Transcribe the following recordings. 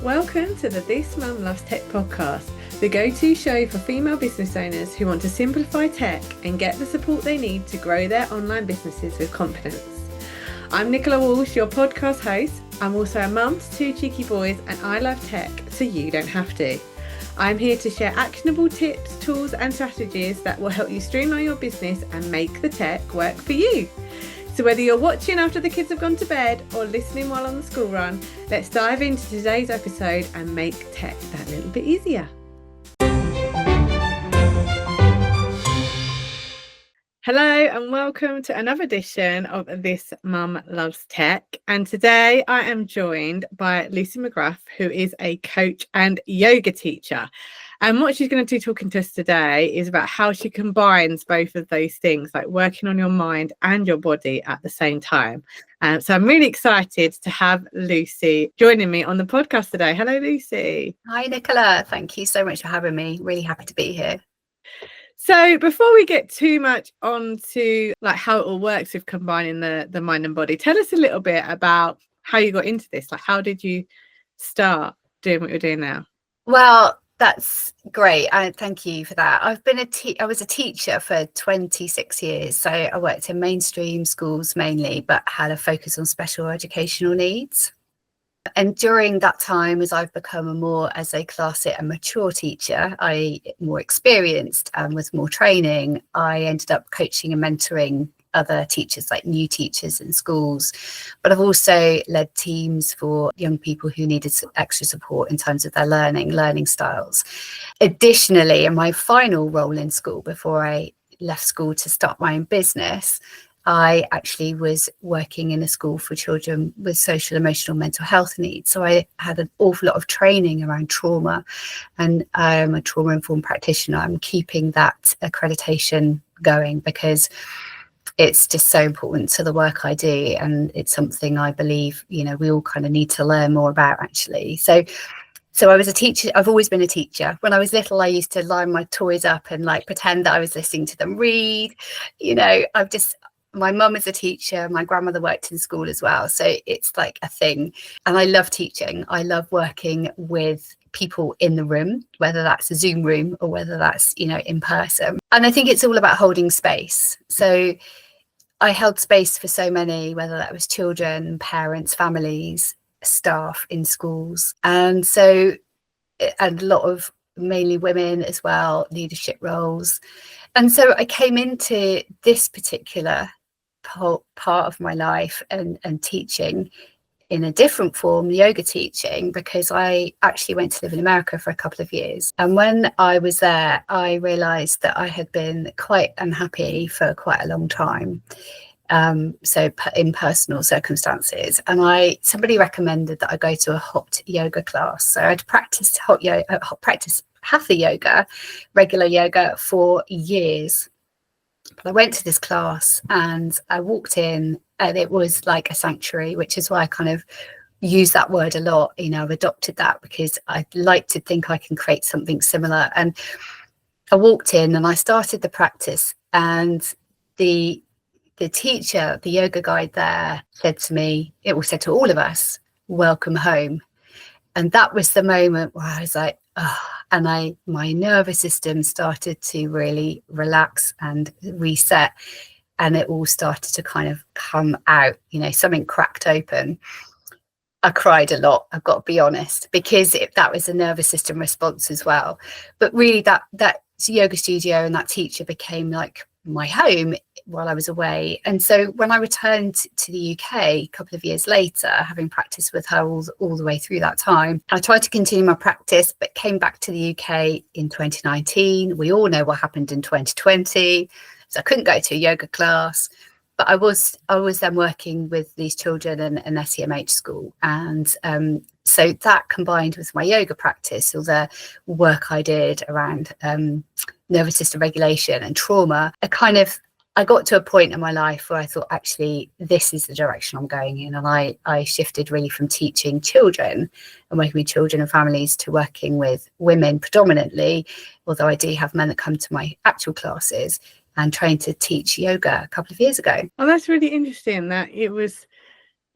Welcome to the This Mum Loves Tech podcast, the go-to show for female business owners who want to simplify tech and get the support they need to grow their online businesses with confidence. I'm Nicola Walsh, your podcast host. I'm also a mum to two cheeky boys and I love tech, so you don't have to. I'm here to share actionable tips, tools and strategies that will help you streamline your business and make the tech work for you. So whether you're watching after the kids have gone to bed or listening while on the school run, let's dive into today's episode and make tech that little bit easier. Hello and welcome to another edition of This Mum Loves Tech. And today I am joined by Lucy McGrath, who is a coach and yoga teacher. And what she's going to do talking to us today is about how she combines both of those things, like working on your mind and your body at the same time. So I'm really excited to have Lucy joining me on the podcast today. Hello, Lucy. Hi, Nicola. Thank you so much for having me. Really happy to be here. So before we get too much onto like how it all works with combining the mind and body, tell us a little bit about how you got into this. Like, how did you start doing what you're doing now? Well, that's great. Thank you for that. I was a teacher for 26 years. So I worked in mainstream schools mainly, but had a focus on special educational needs. And during that time, as I've become as a classic and mature teacher, more experienced and with more training, I ended up coaching and mentoring other teachers, like new teachers in schools. But I've also led teams for young people who needed extra support in terms of their learning styles. Additionally, in my final role in school, before I left school to start my own business, I actually was working in a school for children with social, emotional, mental health needs. So I had an awful lot of training around trauma, and I'm a trauma-informed practitioner. I'm keeping that accreditation going because it's just so important to the work I do. And it's something I believe, we all kind of need to learn more about, actually. So I was a teacher. I've always been a teacher. When I was little, I used to line my toys up and pretend that I was listening to them read. My mum is a teacher. My grandmother worked in school as well. So it's like a thing. And I love teaching. I love working with people in the room, whether that's a Zoom room or whether that's, in person. And I think it's all about holding space. So I held space for so many, whether that was children, parents, families, staff in schools. And a lot of mainly women as well, leadership roles. And so I came into this particular part of my life and teaching in a different form, yoga teaching, because I actually went to live in America for a couple of years. And when I was there, I realized that I had been quite unhappy for quite a long time. So in personal circumstances, and somebody recommended that I go to a hot yoga class. So I'd practiced hatha yoga, regular yoga, for years. But I went to this class and I walked in, and it was like a sanctuary, which is why I kind of use that word a lot. I've adopted that because I like to think I can create something similar. And I walked in and I started the practice, and the teacher, the yoga guide there, said to me, it was said to all of us, "Welcome home." And that was the moment where I was like, oh, and my nervous system started to really relax and reset, and it all started to kind of come out, something cracked open. I cried a lot, I've got to be honest, because that was a nervous system response as well. But really that yoga studio and that teacher became like my home while I was away. And so when I returned to the UK a couple of years later, having practiced with her all the way through that time, I tried to continue my practice, but came back to the UK in 2019. We all know what happened in 2020. So I couldn't go to a yoga class, but I was then working with these children in an SEMH school. And so that combined with my yoga practice, all the work I did around nervous system regulation and trauma, I got to a point in my life where I thought, actually, this is the direction I'm going in. And I shifted really from teaching children and working with children and families to working with women predominantly, although I do have men that come to my actual classes, and trying to teach yoga a couple of years ago. Oh, that's really interesting that it was,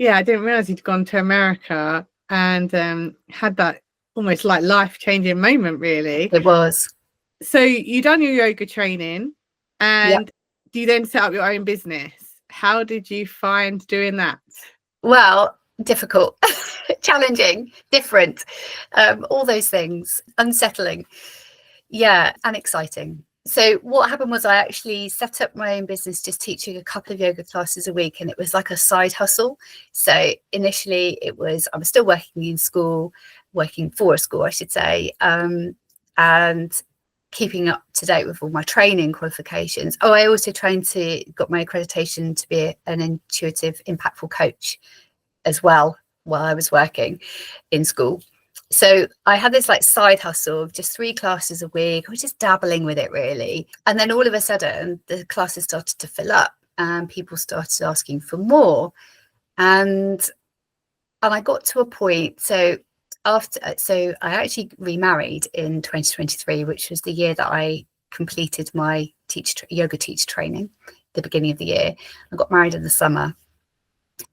I didn't realize you'd gone to America and had that almost like life-changing moment, really. It was. So you done your yoga training, and you then set up your own business. How did you find doing that? Well, difficult, challenging, different, all those things, unsettling, and exciting. So what happened was I actually set up my own business, just teaching a couple of yoga classes a week, and it was like a side hustle. So initially I was still working in school, working for a school, I should say, and keeping up to date with all my training qualifications. Oh, I also got my accreditation to be an intuitive, impactful coach as well while I was working in school. So I had this like side hustle of just 3 classes a week. I was just dabbling with it, really. And then all of a sudden the classes started to fill up and people started asking for more. And I got to a point, so I actually remarried in 2023, which was the year that I completed my yoga teacher training, the beginning of the year. I got married in the summer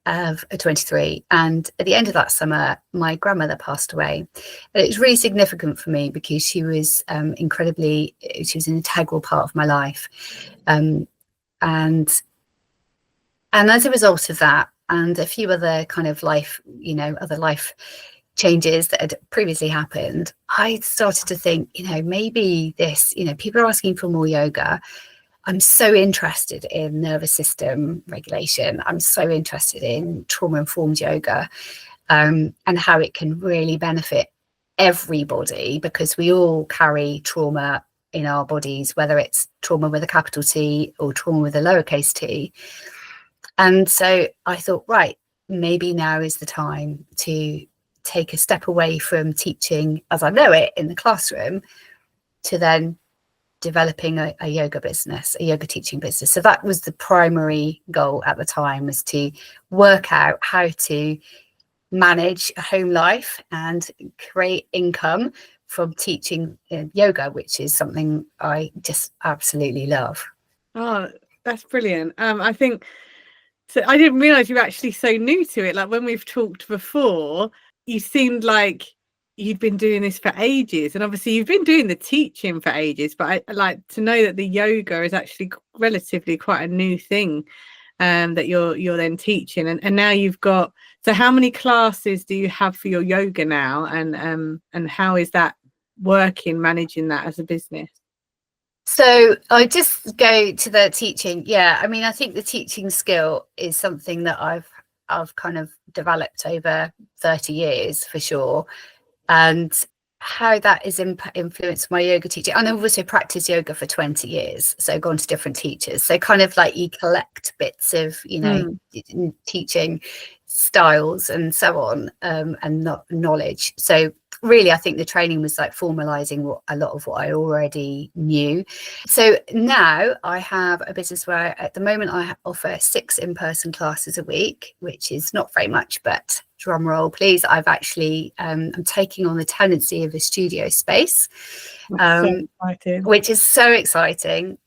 of 23, and at the end of that summer my grandmother passed away, and it was really significant for me because she was an integral part of my life, and as a result of that and a few other kind of life changes that had previously happened, I started to think, maybe this, people are asking for more yoga. I'm so interested in nervous system regulation. I'm so interested in trauma-informed yoga, and how it can really benefit everybody, because we all carry trauma in our bodies, whether it's trauma with a capital T or trauma with a lowercase t. And so I thought, right, maybe now is the time to take a step away from teaching as I know it in the classroom to then developing a yoga business, a yoga teaching business. So that was the primary goal at the time, was to work out how to manage a home life and create income from teaching yoga, which is something I just absolutely love. Oh, that's brilliant. I think so. I didn't realize you were actually so new to it. Like when we've talked before, you seemed like you'd been doing this for ages, and obviously you've been doing the teaching for ages, but I like to know that the yoga is actually relatively quite a new thing that you're then teaching, and now you've got, so how many classes do you have for your yoga now, and how is that working, managing that as a business? So I just go to the teaching. I mean, I think the teaching skill is something that I've kind of developed over 30 years for sure, and how that is influenced my yoga teaching. And I've also practiced yoga for 20 years, so gone to different teachers, so kind of like you collect bits of teaching styles and so on, and not knowledge. So really I think the training was like formalizing a lot of what I already knew. So now I have a business where at the moment I offer 6 in-person classes a week, which is not very much, but drum roll please, I've actually I'm taking on the tenancy of a studio space, which is so exciting.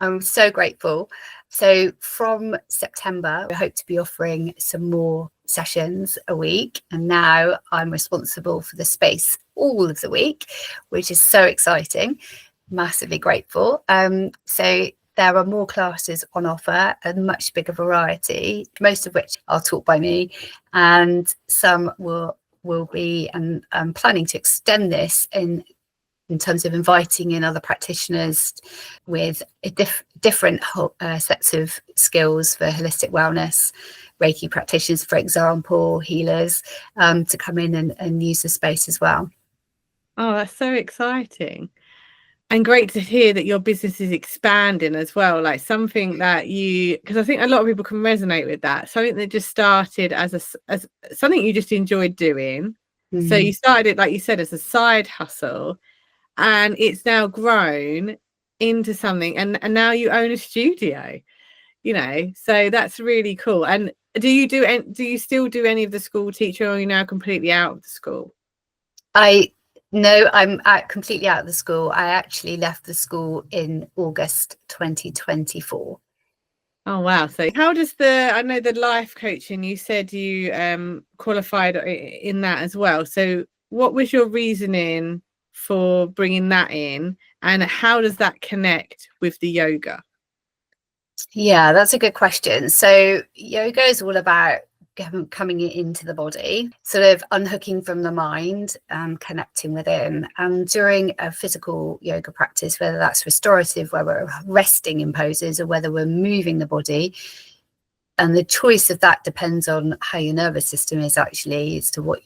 I'm so grateful. So from September, I hope to be offering some more sessions a week. And now I'm responsible for the space all of the week, which is so exciting. Massively grateful. So there are more classes on offer, a much bigger variety, most of which are taught by me, and some will be, and I'm planning to extend this in terms of inviting in other practitioners with different sets of skills for holistic wellness, Reiki practitioners, for example, healers, to come in and use the space as well. Oh, that's so exciting. And great to hear that your business is expanding as well, like something that because I think a lot of people can resonate with that, something that just started as something you just enjoyed doing. Mm-hmm. So you started it, like you said, as a side hustle, and it's now grown into something, and now you own a studio, so that's really cool. And do you still do any of the school teaching, or are you now completely out of the school? No, I'm completely out of the school. I actually left the school in August 2024. Oh wow. So how does I know the life coaching, you said you qualified in that as well. So what was your reasoning for bringing that in, and how does that connect with the yoga? Yeah, that's a good question. So yoga is all about coming into the body, sort of unhooking from the mind and connecting within. And during a physical yoga practice, whether that's restorative, where we're resting in poses, or whether we're moving the body, and the choice of that depends on how your nervous system is actually, as to what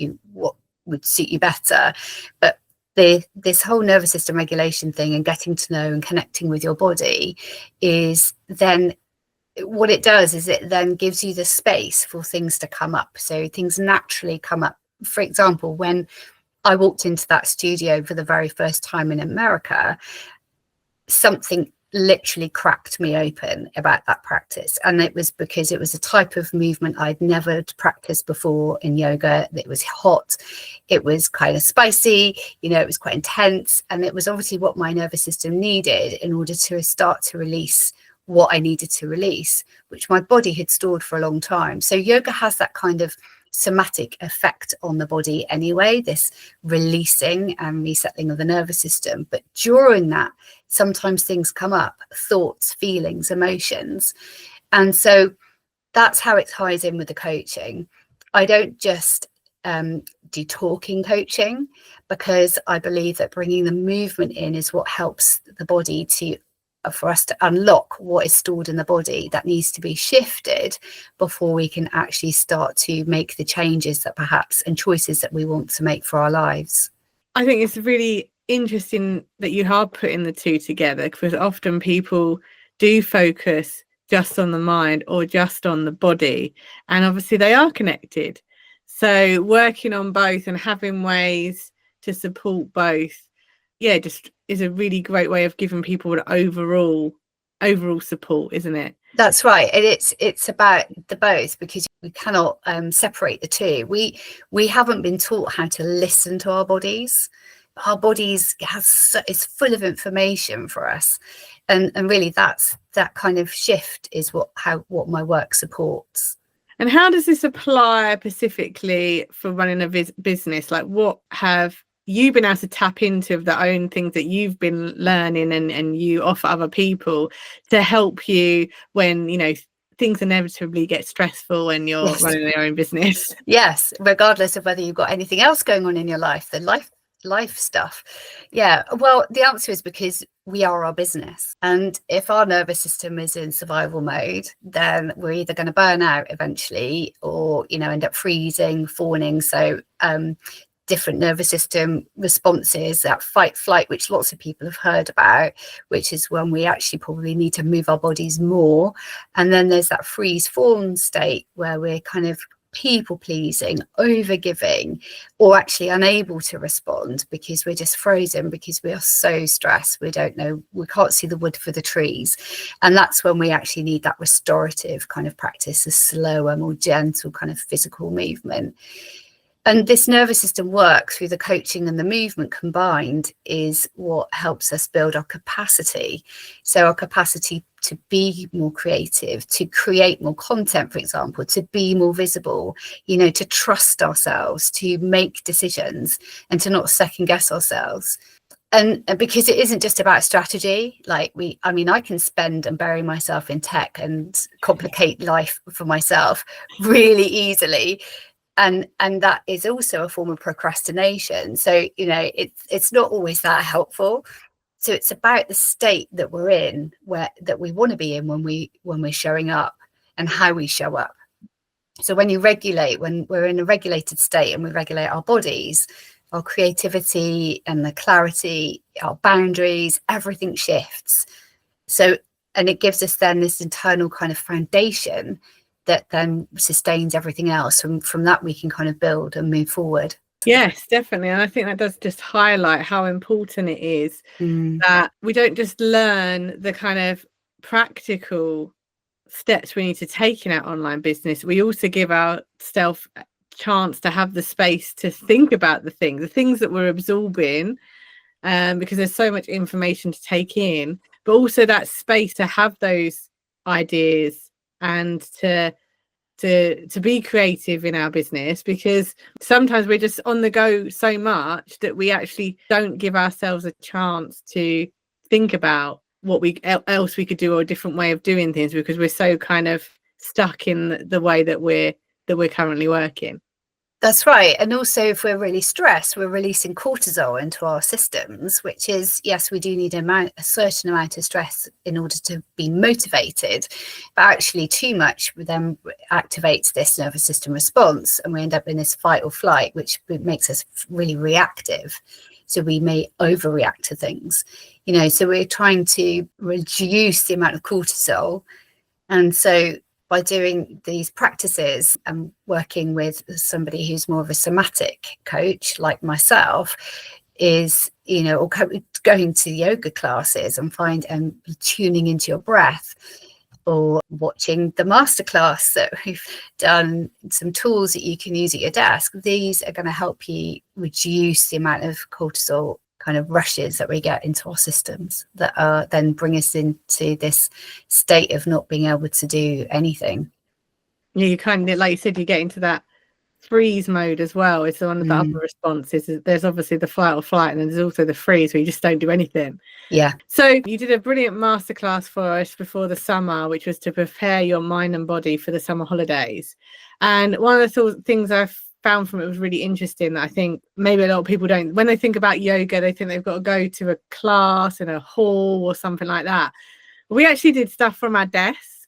would suit you better. But this whole nervous system regulation thing and getting to know and connecting with your body is then what it does is it then gives you the space for things to come up. So things naturally come up. For example, when I walked into that studio for the very first time in America, something literally cracked me open about that practice. And it was because it was a type of movement I'd never practiced before in yoga. It was hot, it was kind of spicy, it was quite intense. And it was obviously what my nervous system needed in order to start to release what I needed to release, which my body had stored for a long time. So yoga has that kind of somatic effect on the body anyway, this releasing and resettling of the nervous system. But during that, sometimes things come up, thoughts, feelings, emotions. And so that's how it ties in with the coaching. I don't just do talking coaching, because I believe that bringing the movement in is what helps the body for us to unlock what is stored in the body that needs to be shifted before we can actually start to make the changes that perhaps and choices that we want to make for our lives. I think it's really interesting that you are putting the two together, because often people do focus just on the mind or just on the body, and obviously they are connected. So working on both and having ways to support both, just is a really great way of giving people an overall support, isn't it? That's right. And it's about the both, because we cannot separate the two. We haven't been taught how to listen to our bodies. Our bodies is full of information for us, and really that kind of shift is what my work supports. And how does this apply specifically for running a business? Like, what have you been able to tap into of the own things that you've been learning and you offer other people to help you when, things inevitably get stressful when you're running your own business? Yes, regardless of whether you've got anything else going on in your life, the life stuff. Yeah, well, the answer is because we are our business, and if our nervous system is in survival mode, then we're either going to burn out eventually, or end up freezing, fawning. So different nervous system responses, that fight flight, which lots of people have heard about, which is when we actually probably need to move our bodies more. And then there's that freeze fawn state where we're kind of people pleasing, over giving, or actually unable to respond because we're just frozen, because we are so stressed, we can't see the wood for the trees. And that's when we actually need that restorative kind of practice, a slower, more gentle kind of physical movement. And this nervous system work through the coaching and the movement combined is what helps us build our capacity. So our capacity to be more creative, to create more content, for example, to be more visible, to trust ourselves, to make decisions, and to not second guess ourselves. And because it isn't just about strategy, I can spend and bury myself in tech and complicate life for myself really easily. And that is also a form of procrastination. So, it's not always that helpful. So it's about the state that we're in, that we want to be in when we're showing up, and how we show up. So when we're in a regulated state and we regulate our bodies, our creativity and the clarity, our boundaries, everything shifts. So, and it gives us then this internal kind of foundation that then sustains everything else. From that, we can kind of build and move forward. Yes, definitely. And I think that does just highlight how important it is that we don't just learn the kind of practical steps we need to take in our online business. We also give ourselves a chance to have the space to think about the things that we're absorbing, because there's so much information to take in, but also that space to have those ideas and to be creative in our business, because sometimes we're just on the go so much that we actually don't give ourselves a chance to think about what else we could do, or a different way of doing things, because we're so kind of stuck in the way that we're currently working. That's right. And also, if we're really stressed, we're releasing cortisol into our systems, which is, yes, we do need a certain amount of stress in order to be motivated. But actually, too much then activates this nervous system response, and we end up in this fight or flight, which makes us really reactive. So we may overreact to things, so we're trying to reduce the amount of cortisol. And so by doing these practices and working with somebody who's more of a somatic coach like myself, is, or going to yoga classes and tuning into your breath, or watching the masterclass that we've done, some tools that you can use at your desk. These are going to help you reduce the amount of cortisol kind of rushes that we get into our systems that then bring us into this state of not being able to do anything. Yeah, you kind of, like you said, you get into that freeze mode as well. It's one of the other responses. There's obviously the fight or flight, and then there's also the freeze where you just don't do anything. Yeah. So you did a brilliant masterclass for us before the summer, which was to prepare your mind and body for the summer holidays. And one of the things I've found from it was really interesting, that I think maybe a lot of people don't, when they think about yoga, they think they've got to go to a class in a hall or something like that. We actually did stuff from our desk.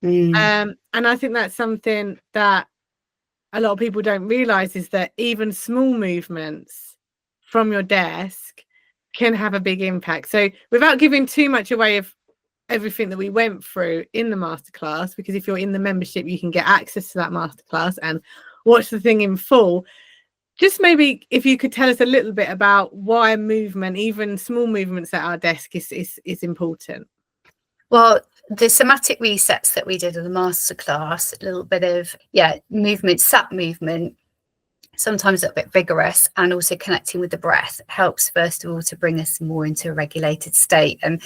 And I think that's something that a lot of people don't realize, is that even small movements from your desk can have a big impact. So without giving too much away of everything that we went through in the masterclass, because if you're in the membership, you can get access to that masterclass and watch the thing in full. Just maybe if you could tell us a little bit about why movement, even small movements at our desk, is important. Well, the somatic resets that we did in the masterclass, a little bit of movement, sat movement, sometimes a bit vigorous, and also connecting with the breath helps, first of all, to bring us more into a regulated state. And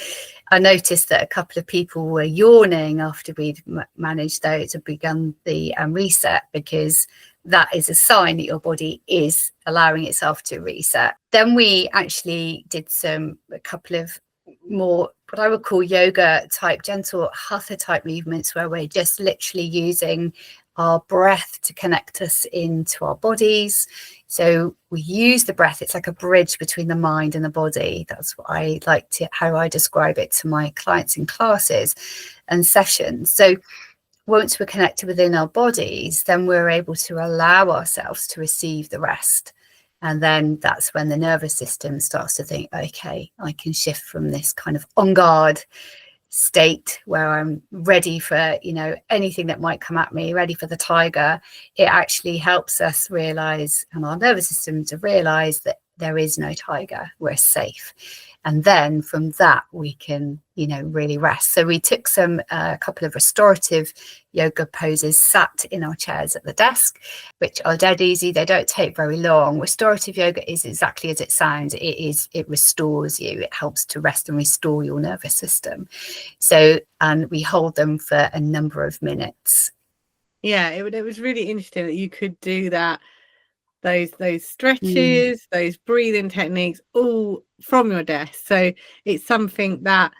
I noticed that a couple of people were yawning after we'd managed to begun the reset, because that is a sign that your body is allowing itself to reset. Then we actually did a couple of more what I would call yoga type, gentle hatha type movements, where we're just literally using our breath to connect us into our bodies. So we use the breath. It's like a bridge between the mind and the body. That's what I how I describe it to my clients in classes and sessions. So once we're connected within our bodies, then we're able to allow ourselves to receive the rest. And then that's when the nervous system starts to think, okay, I can shift from this kind of on guard state where I'm ready for, anything that might come at me, ready for the tiger. It actually helps us realize, and our nervous system to realize, that there is no tiger, we're safe. And then from that, we can, really rest. So we took a couple of restorative yoga poses, sat in our chairs at the desk, which are dead easy. They don't take very long. Restorative yoga is exactly as it sounds. It restores you. It helps to rest and restore your nervous system. So, and we hold them for a number of minutes. Yeah, it was really interesting that you could do that. Those stretches, those breathing techniques, all from your desk. So it's something that,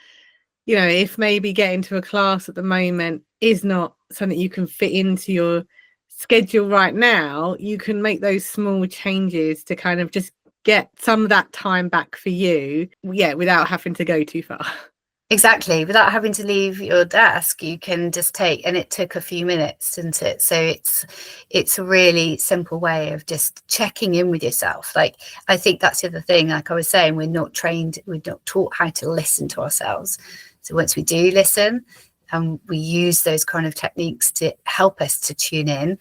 if maybe getting to a class at the moment is not something you can fit into your schedule right now, you can make those small changes to kind of just get some of that time back for you, without having to go too far. Exactly. Without having to leave your desk, you can just take, and it took a few minutes, didn't it? So it's a really simple way of just checking in with yourself. Like, I think that's the other thing, like I was saying, we're not taught how to listen to ourselves. So once we do listen, and we use those kind of techniques to help us to tune in,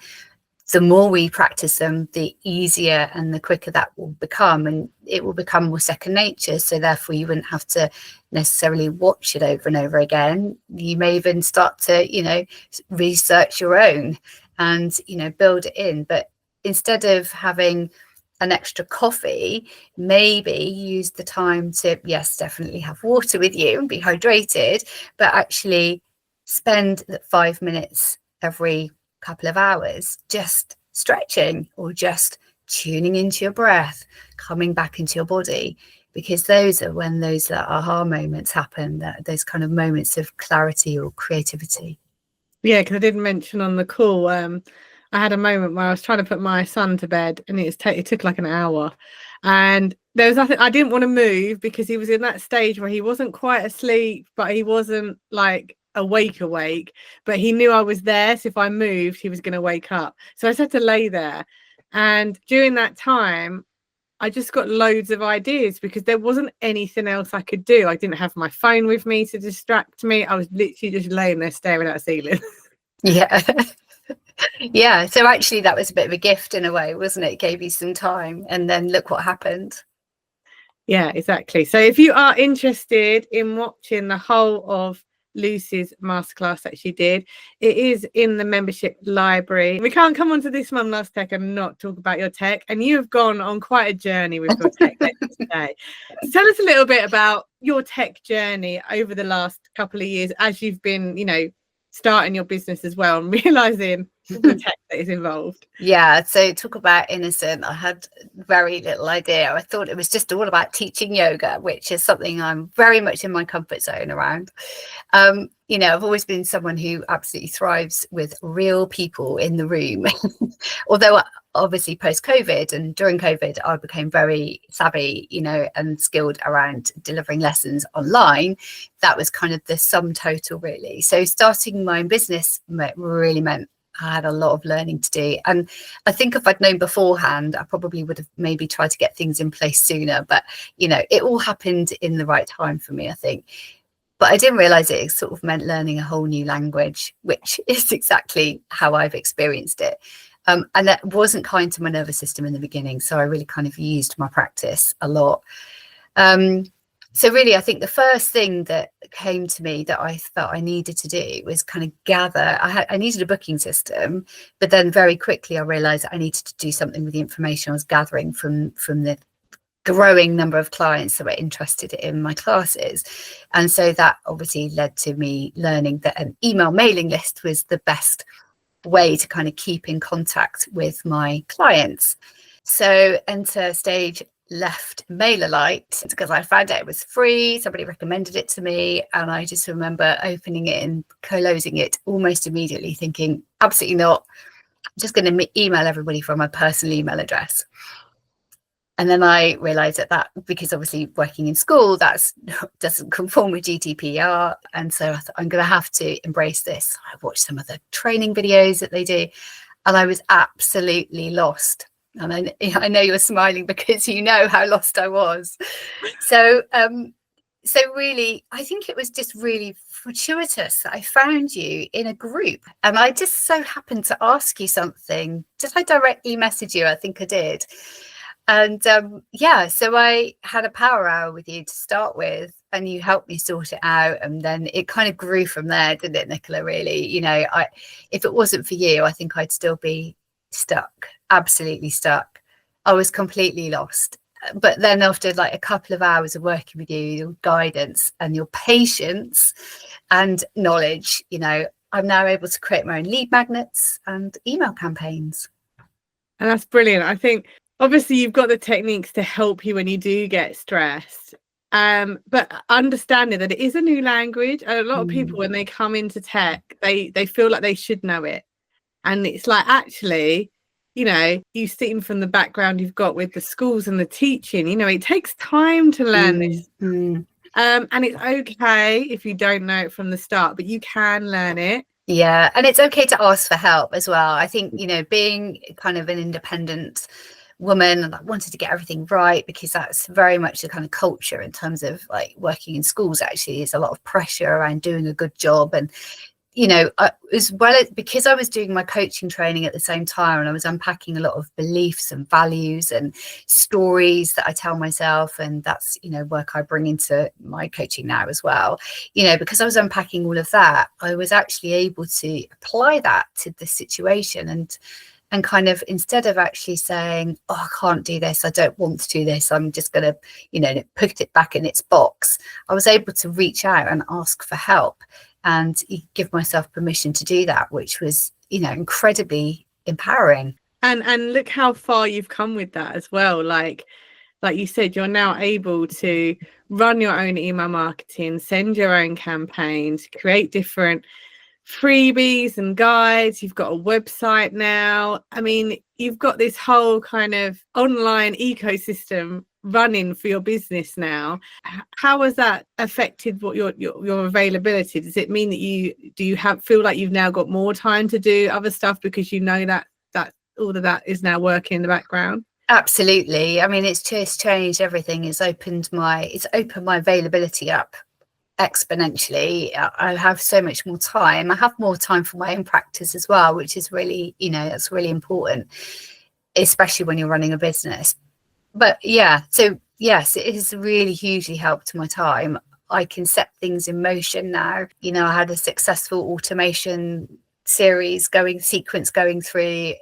the more we practice them, the easier and the quicker that will become, and it will become more second nature. So therefore you wouldn't have to necessarily watch it over and over again. You may even start to, research your own and, build it in. But instead of having an extra coffee, maybe use the time to, yes, definitely have water with you and be hydrated, but actually spend 5 minutes every couple of hours just stretching or just tuning into your breath, coming back into your body, because those are when those aha moments happen, that those kind of moments of clarity or creativity. Yeah, because I did mention on the call, I had a moment where I was trying to put my son to bed, and it took like an hour, and there was nothing. I didn't want to move because he was in that stage where he wasn't quite asleep, but he wasn't like awake, but he knew I was there. So if I moved, he was going to wake up. So I just had to lay there, and during that time, I just got loads of ideas because there wasn't anything else I could do. I didn't have my phone with me to distract me. I was literally just laying there staring at the ceiling. Yeah. Yeah. So actually that was a bit of a gift in a way, wasn't it? It gave you some time, and then look what happened. Yeah, exactly. So if you are interested in watching the whole of Lucy's masterclass that she did, it is in the membership library. We can't come onto This Mum Loves Tech and not talk about your tech, and you have gone on quite a journey with your tech today. So tell us a little bit about your tech journey over the last couple of years as you've been, you know, starting your business as well and realizing the tech that is involved. Yeah, so talk about innocent. I had very little idea. I thought it was just all about teaching yoga, which is something I'm very much in my comfort zone around. You know, I've always been someone who absolutely thrives with real people in the room. Although obviously post-COVID and during COVID, I became very savvy, you know, and skilled around delivering lessons online. That was kind of the sum total, really. So starting my own business really meant I had a lot of learning to do. And I think if I'd known beforehand, I probably would have maybe tried to get things in place sooner. But, you know, it all happened in the right time for me, I think. But I didn't realize it sort of meant learning a whole new language, which is exactly how I've experienced it. And that wasn't kind to my nervous system in the beginning. So I really kind of used my practice a lot. So really, I think the first thing that came to me that I felt I needed to do was kind of gather. I needed a booking system, but then very quickly I realized I needed to do something with the information I was gathering from the growing number of clients that were interested in my classes. And so that obviously led to me learning that an email mailing list was the best way to kind of keep in contact with my clients. So enter stage left MailerLite because I found out it was free. Somebody recommended it to me, and I just remember opening it and closing it almost immediately, thinking absolutely not. I'm just going to email everybody from my personal email address. And then I realized that because obviously working in school, that doesn't conform with GDPR. And so I thought, I'm going to have to embrace this. I watched some of the training videos that they do, and I was absolutely lost. And I know you're smiling because you know how lost I was. So really, I think it was just really fortuitous that I found you in a group, and I just so happened to ask you something. Did I directly message you? I think I did. And yeah, so I had a power hour with you to start with, and you helped me sort it out. And then it kind of grew from there, didn't it, Nicola? Really, you know, if it wasn't for you, I think I'd still be stuck, absolutely stuck. I was completely lost. But then after like a couple of hours of working with you, your guidance and your patience and knowledge, you know, I'm now able to create my own lead magnets and email campaigns. And that's brilliant. I think obviously you've got the techniques to help you when you do get stressed. But understanding that it is a new language, and a lot of people when they come into tech, they feel like they should know it. And it's like, actually, you know, you see from the background you've got with the schools and the teaching, you know, it takes time to learn this. And it's okay if you don't know it from the start, but you can learn it. Yeah, and it's okay to ask for help as well. I think, you know, being kind of an independent woman, and I wanted to get everything right, because that's very much the kind of culture in terms of like working in schools. Actually, is a lot of pressure around doing a good job. And you know, as well as because I was doing my coaching training at the same time, and I was unpacking a lot of beliefs and values and stories that I tell myself, and that's, you know, work I bring into my coaching now as well. You know, because I was unpacking all of that, I was actually able to apply that to the situation, and kind of, instead of actually saying, oh, I can't do this, I don't want to do this, I'm just going to, you know, put it back in its box, I was able to reach out and ask for help. and give myself permission to do that, which was, incredibly empowering. And look how far you've come with that as well. Like you said, you're now able to run your own email marketing, send your own campaigns, create different freebies and guides. You've got a website now. I mean, you've got this whole kind of online ecosystem running for your business now. How has that affected what your availability? Does it mean that you feel like you've now got more time to do other stuff because you know that all of that is now working in the background? Absolutely. I mean, it's just changed everything. It's opened my availability up exponentially. I have so much more time. I have more time for my own practice as well, which is really, that's really important, especially when you're running a business. But yeah, so yes, it has really hugely helped my time. I can set things in motion now. I had a successful automation sequence going through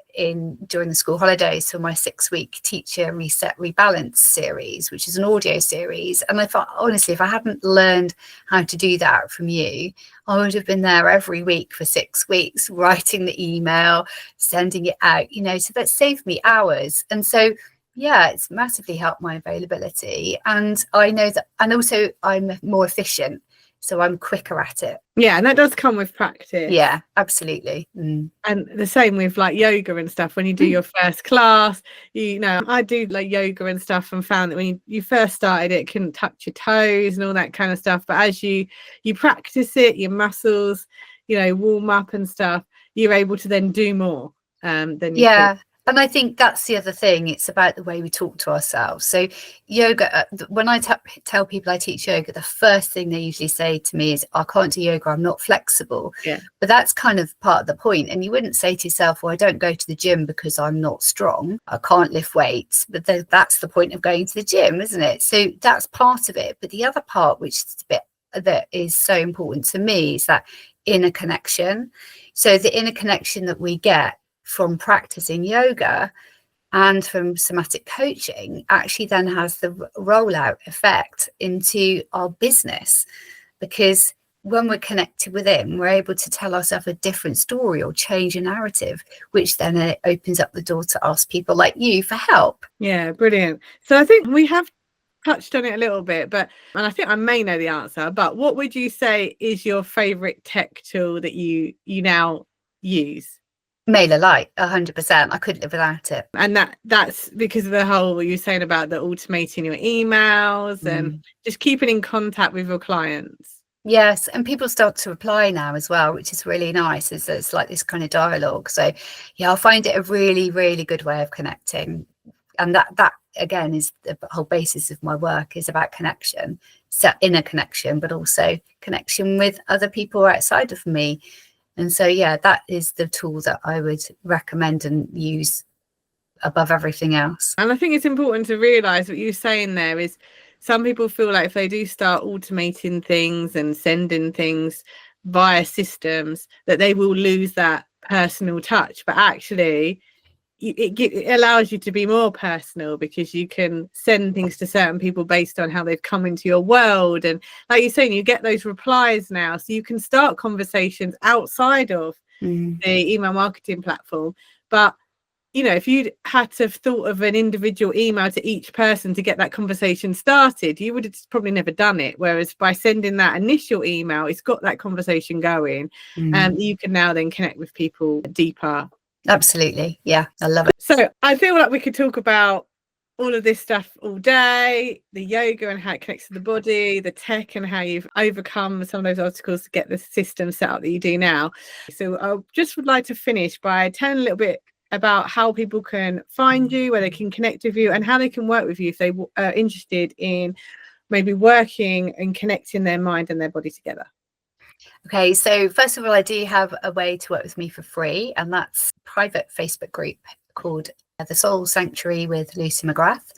during the school holidays for my 6-week teacher reset rebalance series, which is an audio series. And I thought, honestly, if I hadn't learned how to do that from you, I would have been there every week for 6 weeks, writing the email, sending it out, so that saved me hours. And so yeah, it's massively helped my availability. And I know that, and also I'm more efficient, so I'm quicker at it. Yeah, and that does come with practice. Yeah, absolutely. And the same with like yoga and stuff. When you do your first class, I do like yoga and stuff, and found that when you first started it couldn't touch your toes and all that kind of stuff. But as you practice it, your muscles, warm up and stuff, you're able to then do more than you could. And I think that's the other thing. It's about the way we talk to ourselves. So yoga, when I tell people I teach yoga, the first thing they usually say to me is, I can't do yoga, I'm not flexible. Yeah. But that's kind of part of the point. And you wouldn't say to yourself, well, I don't go to the gym because I'm not strong, I can't lift weights. But that's the point of going to the gym, isn't it? So that's part of it. But the other part, which is a bit that is so important to me, is that inner connection. So the inner connection that we get from practicing yoga and from somatic coaching actually then has the rollout effect into our business, because when we're connected within, we're able to tell ourselves a different story or change a narrative, which then opens up the door to ask people like you for help. Yeah, brilliant. So I think we have touched on it a little bit, and I think I may know the answer, but what would you say is your favorite tech tool that you now use? MailerLite, 100%. I couldn't live without it. And that's because of the whole what you're saying about the automating your emails and just keeping in contact with your clients. Yes, and people start to reply now as well, which is really nice. It's like this kind of dialogue. So yeah, I find it a really, really good way of connecting. And that again is the whole basis of my work, is about connection, so inner connection, but also connection with other people outside of me. And so, yeah, that is the tool that I would recommend and use above everything else. And I think it's important to realise what you're saying there is some people feel like if they do start automating things and sending things via systems, that they will lose that personal touch. But actually, it allows you to be more personal, because you can send things to certain people based on how they've come into your world. And like you're saying, you get those replies now, so you can start conversations outside of the email marketing platform. But if you'd had to have thought of an individual email to each person to get that conversation started, you would have probably never done it. Whereas by sending that initial email, it's got that conversation going, and you can now then connect with people deeper. Absolutely. Yeah, I love it. So I feel like we could talk about all of this stuff all day, the yoga and how it connects to the body, the tech and how you've overcome some of those obstacles to get the system set up that you do now. So I just would like to finish by telling a little bit about how people can find you, where they can connect with you, and how they can work with you if they are interested in maybe working and connecting their mind and their body together. Okay, so first of all, I do have a way to work with me for free, and that's a private Facebook group called The Soul Sanctuary with Lucy McGrath.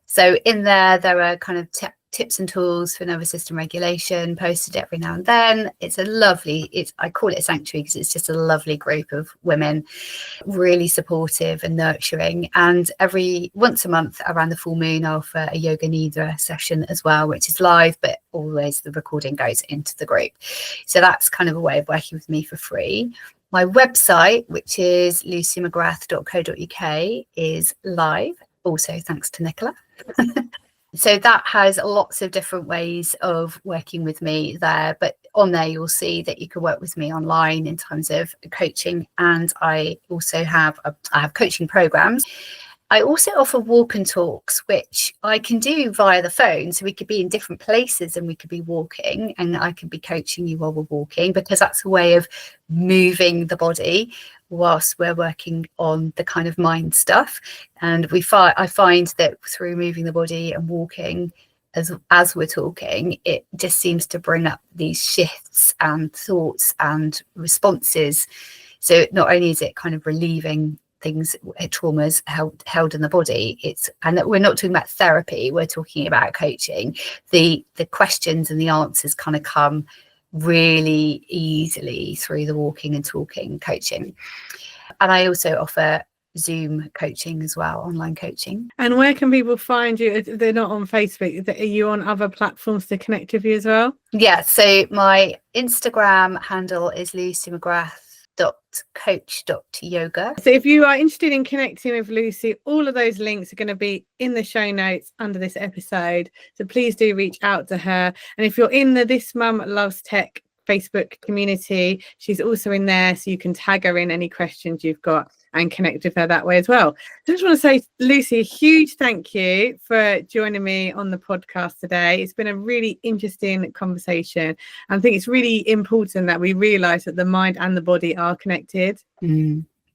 So in there are kind of tips and tools for nervous system regulation, posted every now and then. It's a lovely, I call it a sanctuary because it's just a lovely group of women, really supportive and nurturing. And once a month around the full moon, I offer a yoga nidra session as well, which is live, but always the recording goes into the group. So that's kind of a way of working with me for free. My website, which is lucymcgrath.co.uk, is live, also thanks to Nicola. So that has lots of different ways of working with me there, but on there you'll see that you can work with me online in terms of coaching, and I also have coaching programs. I also offer walk and talks, which I can do via the phone. So we could be in different places and we could be walking, and I could be coaching you while we're walking, because that's a way of moving the body whilst we're working on the kind of mind stuff. And I find that through moving the body and walking as we're talking, it just seems to bring up these shifts and thoughts and responses. So not only is it kind of relieving things, traumas held in the body, and we're not talking about therapy, we're talking about coaching. The questions and the answers kind of come really easily through the walking and talking coaching. And I also offer Zoom coaching as well, online coaching. And where can people find you? They're not on Facebook. Are you on other platforms to connect with you as well? Yeah, so my Instagram handle is lucymcgrath.coach.yoga. So if you are interested in connecting with Lucy, all of those links are going to be in the show notes under this episode. So please do reach out to her. And if you're in the This Mum Loves Tech Facebook community, she's also in there, so you can tag her in any questions you've got and connect with her that way as well. So I just want to say, Lucy, a huge thank you for joining me on the podcast today. It's been a really interesting conversation. I think it's really important that we realise that the mind and the body are connected.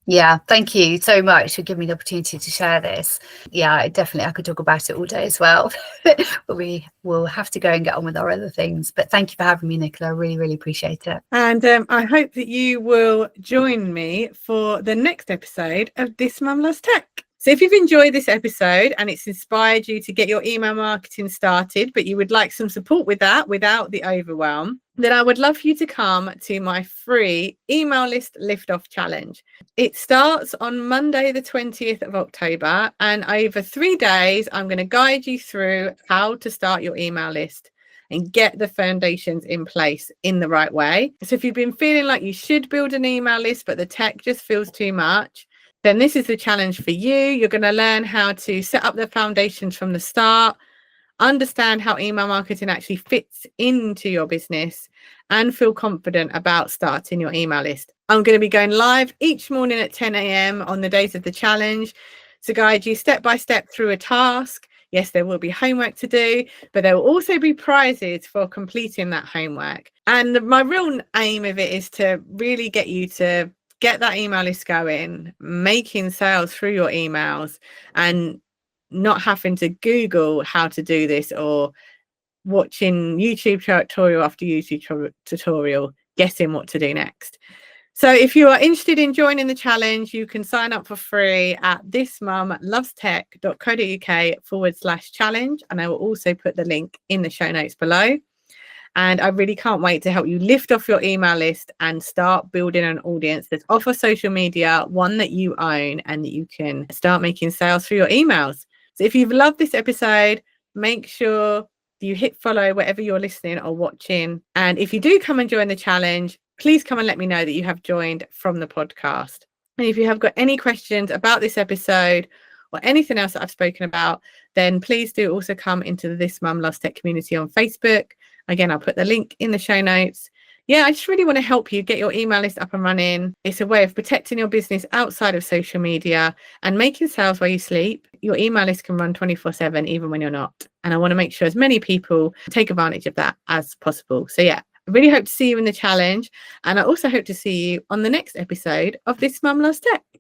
Yeah, thank you so much for giving me the opportunity to share this. Yeah, I could talk about it all day as well, but we will have to go and get on with our other things. But thank you for having me, Nicola. I really, really appreciate it. And I hope that you will join me for the next episode of This Mum Loves Tech. So if you've enjoyed this episode and it's inspired you to get your email marketing started, but you would like some support with that without the overwhelm, then I would love for you to come to my free email list lift-off challenge. It starts on Monday, the 20th of October, and over 3 days, I'm going to guide you through how to start your email list and get the foundations in place in the right way. So if you've been feeling like you should build an email list, but the tech just feels too much, then this is the challenge for you. You're going to learn how to set up the foundations from the start, understand how email marketing actually fits into your business, and feel confident about starting your email list. I'm going to be going live each morning at 10 a.m. on the days of the challenge to guide you step by step through a task. Yes, there will be homework to do, but there will also be prizes for completing that homework. And my real aim of it is to really get you to get that email list going, making sales through your emails, and not having to Google how to do this or watching YouTube tutorial after YouTube tutorial, guessing what to do next. So if you are interested in joining the challenge, you can sign up for free at thismumlovestech.co.uk/challenge. And I will also put the link in the show notes below. And I really can't wait to help you lift off your email list and start building an audience that's off of social media, one that you own, and that you can start making sales through your emails. So if you've loved this episode, make sure you hit follow wherever you're listening or watching. And if you do come and join the challenge, please come and let me know that you have joined from the podcast. And if you have got any questions about this episode or anything else that I've spoken about, then please do also come into the This Mum Loves Tech community on Facebook. Again, I'll put the link in the show notes. Yeah, I just really want to help you get your email list up and running. It's a way of protecting your business outside of social media and making sales while you sleep. Your email list can run 24/7, even when you're not. And I want to make sure as many people take advantage of that as possible. So yeah, I really hope to see you in the challenge. And I also hope to see you on the next episode of This Mum Loves Tech.